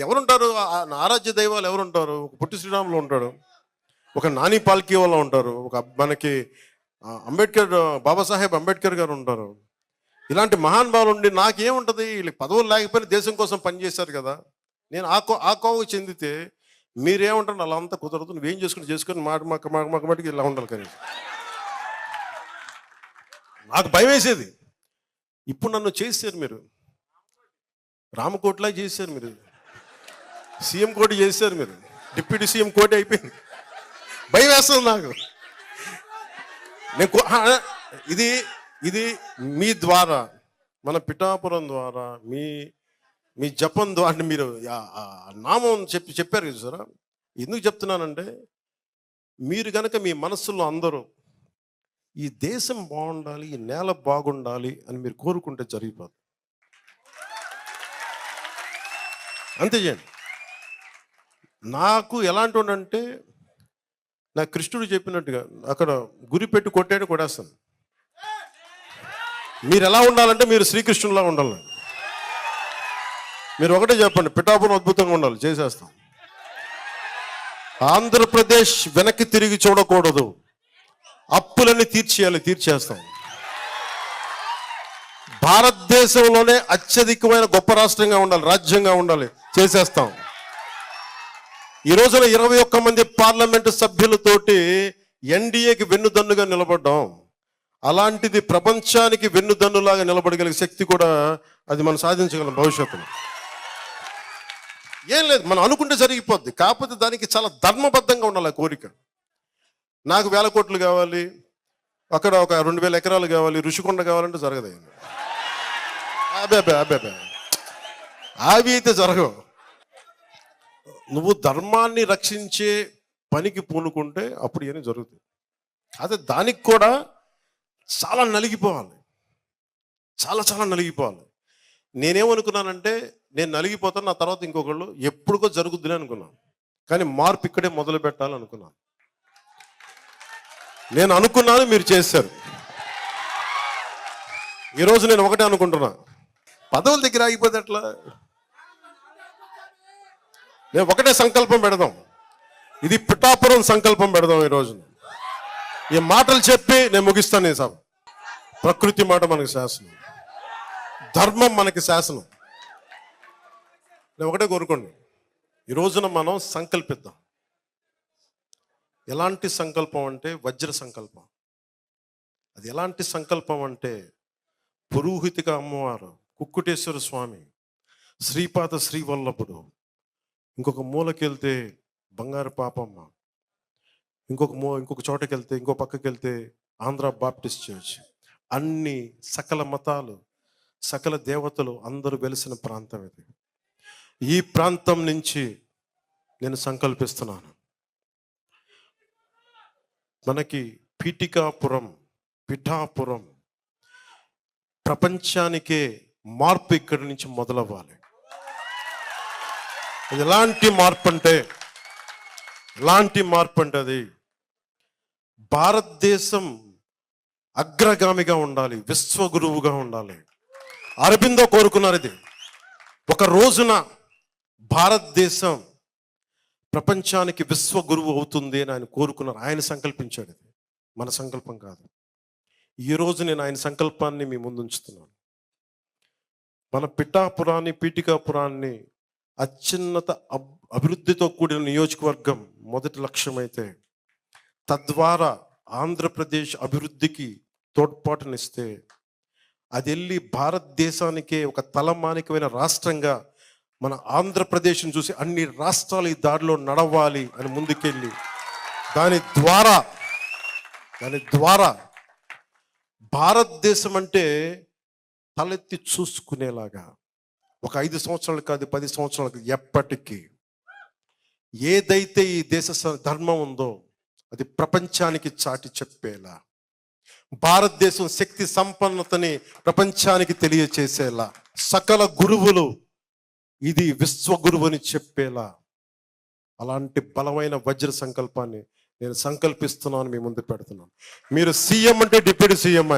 ఎవరుంటారు? ఆరాధ్య దైవాలు ఎవరుంటారు? ఒక పొట్టి శ్రీరాములు ఉంటాడు, ఒక నాని పాల్కీ వాళ్ళు ఉంటారు, ఒక మనకి అంబేద్కర్, బాబాసాహెబ్ అంబేద్కర్ గారు ఉంటారు. ఇలాంటి మహానుభావులు ఉండి నాకేముంటుంది? వీళ్ళకి పదవులు లేకపోయినా దేశం కోసం పనిచేశారు కదా. నేను ఆ కోవకు చెందితే మీరేమంటారు? అలా అంతా కుదరదు, నువ్వేం చేసుకొని మాటికి ఇలా ఉండాలి. కానీ నాకు భయం వేసేది. ఇప్పుడు నన్ను చేశారు మీరు, రామకోట్లా చేశారు మీరు, సీఎం కోటి చేశారు మీరు, డిప్యూటీ సీఎం కోటి అయిపోయింది. భయం వేస్తుంది నాకు. ఇది మీ ద్వారా, మన పిఠాపురం ద్వారా, మీ జపం ద్వారా మీరు నామం చెప్పారు కదా సార్. ఎందుకు చెప్తున్నానంటే, మీరు కనుక మీ మనస్సులో అందరూ ఈ దేశం బాగుండాలి, ఈ నేల బాగుండాలి అని మీరు కోరుకుంటే జరిగిపోదు. అంతే చేయండి. నాకు ఎలాంటి అంటే, నా కృష్ణుడు చెప్పినట్టుగా అక్కడ గురి పెట్టి కొట్టేస్తాను. మీరు ఎలా ఉండాలంటే మీరు శ్రీకృష్ణులా ఉండాలి. మీరు ఒకటే చెప్పండి, పిఠాపురం అద్భుతంగా ఉండాలి, చేసేస్తాం. ఆంధ్రప్రదేశ్ వెనక్కి తిరిగి చూడకూడదు, అప్పులన్నీ తీర్చేస్తాం. భారతదేశంలోనే అత్యధికమైన గొప్ప రాష్ట్రంగా ఉండాలి, రాజ్యంగా ఉండాలి, చేసేస్తాం. ఈ రోజున 21 మంది పార్లమెంటు సభ్యులతోటి ఎన్డీఏకి వెన్నుదన్నుగా నిలబడ్డాం. అలాంటిది ప్రపంచానికి వెన్నుదన్నులాగా నిలబడగలిగే శక్తి కూడా అది మనం సాధించగలం భవిష్యత్తులో. ఏం లేదు, మనం అనుకుంటే జరిగిపోద్ది. కాకపోతే దానికి చాలా ధర్మబద్ధంగా ఉండాలి ఆ కోరిక. నాకు 1000 కోట్లు కావాలి, అక్కడ ఒక 2000 ఎకరాలు కావాలి, ఋషికొండ కావాలంటే జరగదు. అబ్బే అవి అయితే జరగవు. నువ్వు ధర్మాన్ని రక్షించే పనికి పూనుకుంటే అప్పుడు ఏమీ జరుగుతుంది. అదే దానికి కూడా చాలా నలిగిపోవాలి, చాలా నలిగిపోవాలి. నేనేమనుకున్నానంటే, నేను నలిగిపోతాను, నా తర్వాత ఇంకొకళ్ళు ఎప్పుడుకో జరుగుద్దని అనుకున్నాను. కానీ మార్పు ఇక్కడే మొదలు పెట్టాలనుకున్నాను. నేను అనుకున్నాను, మీరు చేశారు. ఈరోజు నేను ఒకటే అనుకుంటున్నా, పదవుల దగ్గర ఆగిపోతే ఎట్లా? నేను ఒకటే సంకల్పం పెడదాం, ఇది పిఠాపురం సంకల్పం పెడదాం. ఈరోజు ఈ మాటలు చెప్పి నేను ముగిస్తాను. ఈ సభ, ప్రకృతి మాట మనకి శాసనం, ధర్మం మనకి శాసనం. నేను ఒకటే కోరుకోండి, ఈ రోజున మనం సంకల్పిద్దాం. ఎలాంటి సంకల్పం అంటే వజ్ర సంకల్పం. అది ఎలాంటి సంకల్పం అంటే, పురోహితిక అమ్మవారు, కుక్కుటేశ్వర స్వామి, శ్రీపాద శ్రీవల్లభుడు, ఇంకొక మూలకెళ్తే బంగారు పాపమ్మ, ఇంకొక చోటకి వెళ్తే, ఇంకో పక్కకి వెళ్తే ఆంధ్ర బాప్టిస్ట్ చర్చ్, అన్ని సకల మతాలు, సకల దేవతలు అందరూ వెలిసిన ప్రాంతం ఇది. ఈ ప్రాంతం నుంచి నేను సంకల్పిస్తున్నాను, మనకి పిఠాపురం ప్రపంచానికే మార్పు ఇక్కడి నుంచి మొదలవ్వాలి. అది ఎలాంటి మార్పు అంటే అది భారతదేశం అగ్రగామిగా ఉండాలి, విశ్వగురువుగా ఉండాలి. అరబిందో కోరుకున్నారు ఇది. ఒక రోజున భారతదేశం ప్రపంచానికి విశ్వగురువు అవుతుంది అని ఆయన కోరుకున్నారు, ఆయన సంకల్పించాడు. ఇది మన సంకల్పం కాదు. ఈరోజు నేను ఆయన సంకల్పాన్ని మీ ముందు ఉంచుతున్నాను. మన పీఠికాపురాన్ని అత్యున్నత అభివృద్ధితో కూడిన నియోజకవర్గం మొదటి లక్ష్యమైతే, తద్వారా ఆంధ్రప్రదేశ్ అభివృద్ధికి తోడ్పాటునిస్తే, అది వెళ్ళి భారతదేశానికే ఒక తలమానికమైన రాష్ట్రంగా మన ఆంధ్రప్రదేశ్ని చూసి అన్ని రాష్ట్రాలు ఈ దారిలో నడవాలి అని ముందుకెళ్ళి, దాని ద్వారా భారతదేశం అంటే తలెత్తి చూసుకునేలాగా ఒక 5 సంవత్సరాలు కాదు, 10 సంవత్సరాలకు ఎప్పటికీ ఏదైతే ఈ దేశ ధర్మం ఉందో అది ప్రపంచానికి చాటి చెప్పేలా, భారతదేశం శక్తి సంపన్నతని ప్రపంచానికి తెలియచేసేలా, సకల గురువులు ఇది విశ్వగురువు అని చెప్పేలా, అలాంటి బలమైన వజ్ర సంకల్పాన్ని నేను సంకల్పిస్తున్నాను, మీ ముందు పెడుతున్నాను. మీరు సీఎం అంటే డిప్యూటీ సీఎం.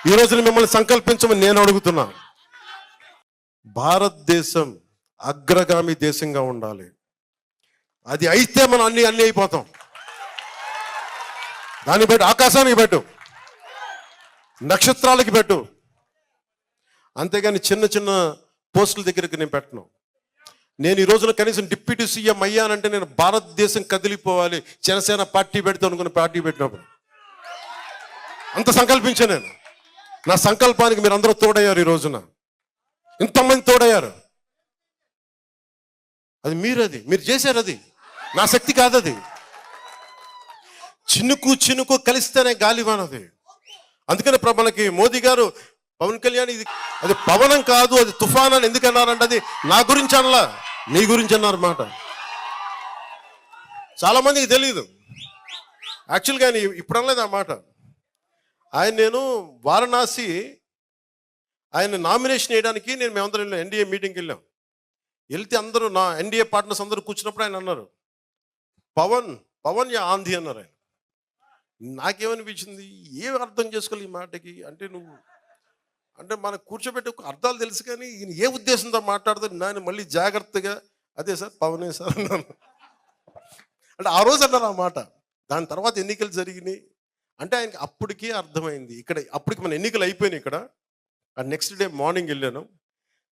ఈ రోజున మిమ్మల్ని సంకల్పించమని నేను అడుగుతున్నాను. భారతదేశం అగ్రగామి దేశంగా ఉండాలి. అది అయితే మనం అన్ని అయిపోతాం. దాన్ని పెట్టు, ఆకాశానికి పెట్టు, నక్షత్రాలకి పెట్టు, అంతేగాని చిన్న చిన్న పోస్టుల దగ్గరికి నేను పెట్టను. నేను ఈ రోజున కనీసం డిప్యూటీ సీఎం అయ్యానంటే నేను భారతదేశం కదిలిపోవాలి, జనసేన పార్టీ పెడితే అనుకున్న పార్టీ పెట్టినప్పుడు అంత సంకల్పించాను నేను. నా సంకల్పానికి మీరు అందరూ తోడయ్యారు. ఈ రోజున ఇంతమంది తోడయ్యారు. అది మీరు చేశారు. అది నా శక్తి కాదు. అది చినుకు కలిస్తేనే గాలివానది. అందుకని మనకి మోదీ గారు పవన్ కళ్యాణ్ ఇది అది పవనం కాదు, అది తుఫాన్ అని ఎందుకు అన్నారంటే అది నా గురించి అనలా, నీ గురించి అన్నారు మాట. చాలా మందికి తెలియదు యాక్చువల్గా. ఇప్పుడు అనలేదు ఆ మాట. నేను వారణాసి ఆయన నామినేషన్ వేయడానికి మేమందరం వెళ్ళాం. ఎన్డీఏ మీటింగ్కి వెళ్ళాం. వెళ్తే అందరూ నా ఎన్డీఏ పార్ట్నర్స్ అందరూ కూర్చున్నప్పుడు ఆయన అన్నారు, పవన్ యా ఆంధీ అన్నారు ఆయన. నాకేమనిపించింది, ఏం అర్థం చేసుకోవాలి ఈ మాటకి అంటే అంటే మనకు కూర్చోబెట్టి అర్థాలు తెలుసు కానీ ఈయన ఏ ఉద్దేశంతో మాట్లాడుతాడు. నేను మళ్ళీ జాగ్రత్తగా అదే సార్ పవనే సార్ అన్నాను. అంటే ఆ రోజు అన్నారు ఆ మాట. దాని తర్వాత ఎన్నికలు జరిగినాయి అంటే ఆయనకి అప్పటికే అర్థమైంది. అప్పటికి మన ఎన్నికలు అయిపోయినాయి ఇక్కడ. నెక్స్ట్ డే మార్నింగ్ వెళ్ళాను.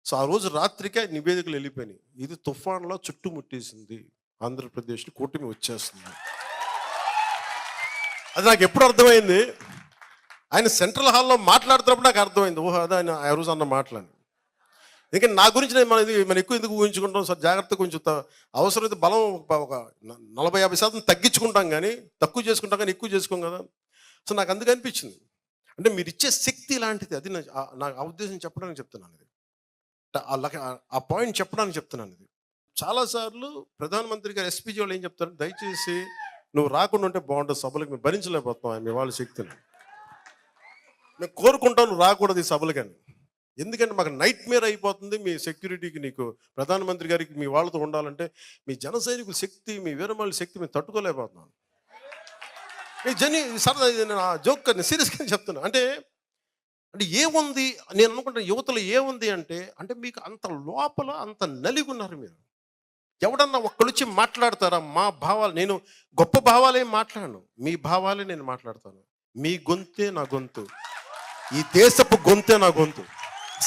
సో ఆ రోజు రాత్రికి ఆయన నివేదికలు వెళ్ళిపోయినాయి. ఇది తుఫాన్లో చుట్టుముట్టేసింది, ఆంధ్రప్రదేశ్లో కూటమి వచ్చేస్తుంది. అది నాకు ఎప్పుడు అర్థమైంది, ఆయన సెంట్రల్ హాల్లో మాట్లాడుతున్నప్పుడు నాకు అర్థమైంది. ఓహో అదే ఆయన ఆ రోజు అన్న మాటలని. ఎందుకంటే నా గురించి మనం ఎక్కువ ఎందుకు ఊహించుకుంటాం సార్, జాగ్రత్తగా కొంచెం అవసరమైతే బలం ఒక 40-50% తగ్గించుకుంటాం కానీ తక్కువ చేసుకుంటాం కానీ ఎక్కువ చేసుకోం కదా. సో నాకు అందుకు అనిపించింది, అంటే మీరు ఇచ్చే శక్తి లాంటిది. అది నాకు ఆ ఉద్దేశం చెప్పడానికి చెప్తున్నాను. ఇది ఆ పాయింట్ చెప్పడానికి చెప్తున్నాను. ఇది చాలాసార్లు ప్రధానమంత్రి గారు ఎస్పీజీ వాళ్ళు ఏం చెప్తారు, దయచేసి నువ్వు రాకుండా ఉంటే బాగుంటుంది సభలకు, మేము భరించలేకపోతాం మీ వాళ్ళ శక్తిని. మేము కోరుకుంటాం నువ్వు రాకూడదు ఈ సభలకని. ఎందుకంటే మాకు నైట్ మేర్ అయిపోతుంది మీ సెక్యూరిటీకి. నీకు ప్రధానమంత్రి గారికి మీ వాళ్ళతో ఉండాలంటే మీ జన సైనికుల శక్తి, మీ వీరమల్లి శక్తి మేము తట్టుకోలేకపోతున్నాను. సరదా నేను ఆ జోక్ సీరియస్గా చెప్తున్నా. అంటే ఏముంది నేను అనుకుంటున్నా, యువతలో ఏముంది అంటే మీకు అంత లోపల అంత నలిగి ఉన్నారు మీరు. ఎవడన్నా ఒక్కడొచ్చి మాట్లాడతారా మా భావాలు? నేను గొప్ప భావాలేం మాట్లాడను, మీ భావాలే నేను మాట్లాడతాను. మీ గొంతే నా గొంతు, ఈ దేశపు గొంతే నా గొంతు,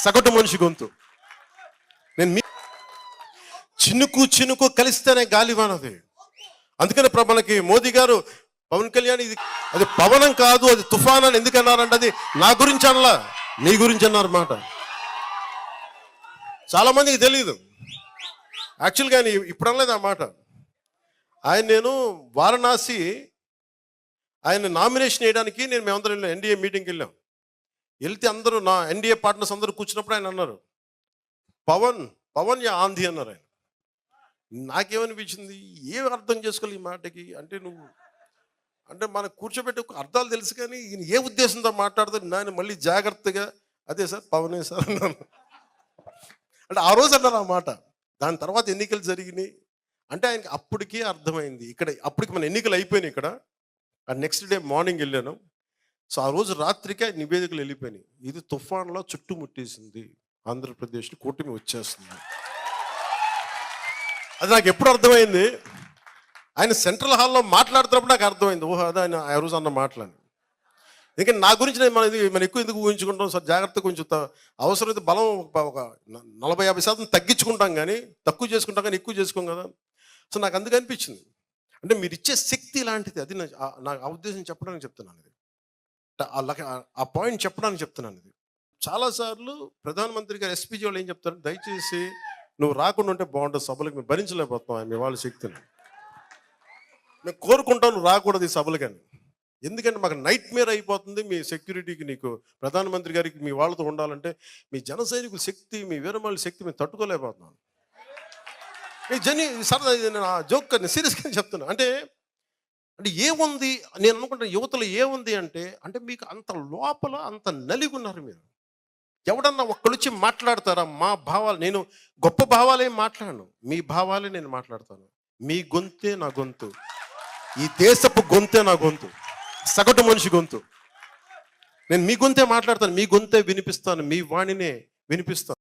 సగటు మనిషి గొంతు. నేను చినుకు కలిస్తేనే గాలివానది. అందుకని మనకి మోదీ గారు పవన్ కళ్యాణ్ ఇది అది పవనం కాదు, అది తుఫాన్ అని ఎందుకు అన్నారంటే అది నా గురించి అనలా, నీ గురించి అన్నారు మాట. చాలా మందికి తెలియదు యాక్చువల్గా. ఇప్పుడు అనలేదు ఆ మాట. నేను వారణాసి ఆయన నామినేషన్ వేయడానికి మేమందరం వెళ్ళాం. ఎన్డీఏ మీటింగ్కి వెళ్ళాం. వెళ్తే అందరూ నా ఎన్డీఏ పార్ట్నర్స్ అందరూ కూర్చున్నప్పుడు ఆయన అన్నారు, పవన్ యా ఆంధీ అన్నారు ఆయన. నాకేమనిపించింది, ఏం అర్థం చేసుకోవాలి ఈ మాటకి అంటే మనకు కూర్చోబెట్టి అర్థాలు తెలుసు కానీ ఈయన ఏ ఉద్దేశంతో మాట్లాడుతాడు. నేను మళ్ళీ జాగ్రత్తగా అదే సార్ పవనే సార్ అన్నాను. అంటే ఆ రోజు అన్నారు ఆ మాట. దాని తర్వాత ఎన్నికలు జరిగినాయి అంటే ఆయనకి అప్పటికే అర్థమైంది. అప్పటికి మన ఎన్నికలు అయిపోయినాయి ఇక్కడ. నెక్స్ట్ డే మార్నింగ్ వెళ్ళాను. సో ఆ రోజు రాత్రికి ఆయన నివేదికలు వెళ్ళిపోయినాయి. ఇది తుఫాన్లో చుట్టుముట్టేసింది, ఆంధ్రప్రదేశ్లో కూటమి వచ్చేస్తుంది. అది నాకు ఎప్పుడు అర్థమైంది, ఆయన సెంట్రల్ హాల్లో మాట్లాడుతున్నప్పుడు నాకు అర్థమైంది. ఓహో అదే ఆయన ఆ రోజు అన్న మాటలని. ఎందుకంటే నా గురించి మనం ఎక్కువ ఎందుకు ఊహించుకుంటాం సార్, జాగ్రత్తగా కొంచెం అవసరమైతే బలం ఒక 40-50% తగ్గించుకుంటాం కానీ తక్కువ చేసుకుంటాం కానీ ఎక్కువ చేసుకోం కదా. సో నాకు అందుకు అనిపించింది, అంటే మీరు ఇచ్చే శక్తి లాంటిది. అది నాకు ఆ ఉద్దేశం చెప్పడానికి చెప్తున్నాను. ఇది ఆ పాయింట్ చెప్పడానికి చెప్తున్నాను. ఇది చాలాసార్లు ప్రధానమంత్రి గారు ఎస్పీజీ వాళ్ళు ఏం చెప్తారు, దయచేసి నువ్వు రాకుండా ఉంటే బాగుంటుంది సభలకు, మేము భరించలేకపోతాం మీ వాళ్ళ శక్తిని. మేము కోరుకుంటాం నువ్వు రాకూడదు ఈ సభలకని. ఎందుకంటే మాకు నైట్ మేర్ అయిపోతుంది మీ సెక్యూరిటీకి. నీకు ప్రధానమంత్రి గారికి మీ వాళ్ళతో ఉండాలంటే మీ జన సైనికుల శక్తి, మీ వీరమల్లి శక్తి మేము తట్టుకోలేకపోతున్నాను. సరదా నేను ఆ జోక్ సీరియస్గా చెప్తున్నా. అంటే ఏముంది నేను అనుకుంటున్నా, యువతలో ఏముంది అంటే మీకు అంత లోపల అంత నలిగి ఉన్నారు మీరు. ఎవడన్నా ఒక్కడొచ్చి మాట్లాడతారా మా భావాలు? నేను గొప్ప భావాలేం మాట్లాడను, మీ భావాలే నేను మాట్లాడతాను. మీ గొంతే నా గొంతు, ఈ దేశపు గొంతే నా గొంతు, సగటు మనిషి గొంతు. నేను మీ గొంతే మాట్లాడతాను, మీ గొంతే వినిపిస్తాను, మీ వాణినే వినిపిస్తాను.